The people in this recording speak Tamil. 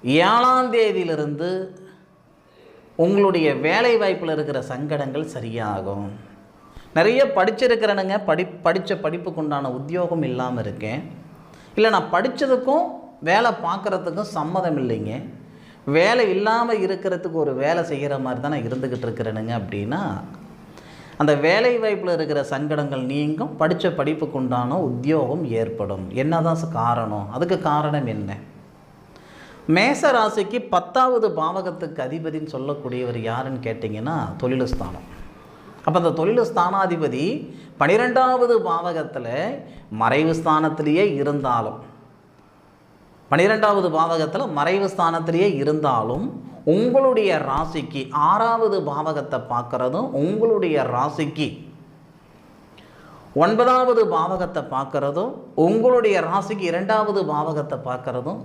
7ஆம் தேதியிலிருந்து உங்களுடைய வேலை வாய்ப்பில் இருக்கிற சங்கடங்கள் சரியாகும். நிறைய படிச்சிருக்கிறேனுங்க, படித்த படிப்புக்கு உண்டான உத்தியோகம் இல்லாமல் இருக்கேன், இல்லை நான் படித்ததுக்கும் வேலை பார்க்குறதுக்கும் சம்மதம் இல்லைங்க, வேலை இல்லாமல் இருக்கிறதுக்கு ஒரு வேலை செய்கிற மாதிரி தான் நான் இருந்துக்கிட்டு இருக்கிறேனுங்க அப்படின்னா அந்த வேலை வாய்ப்பில் இருக்கிற சங்கடங்கள் நீங்கும், படித்த படிப்புக்கு உண்டான உத்தியோகம் ஏற்படும். என்னதான் காரணம்? அதுக்கு காரணம் என்ன? மேச ராசிக்கு 10வது பாவகத்துக்கு அதிபதின்னு சொல்லக்கூடியவர் யாருன்னு கேட்டிங்கன்னா தொழில் ஸ்தானம். அப்போ அந்த தொழில் ஸ்தானாதிபதி 12வது பாவகத்தில் மறைவு ஸ்தானத்திலேயே இருந்தாலும் 12வது பாவகத்தில் மறைவு ஸ்தானத்திலேயே இருந்தாலும் உங்களுடைய ராசிக்கு 6வது பாவகத்தை பார்க்குறதும் உங்களுடைய ராசிக்கு 9வது பாவகத்தை பார்க்குறதும் உங்களுடைய ராசிக்கு 2வது பாவகத்தை பார்க்குறதும்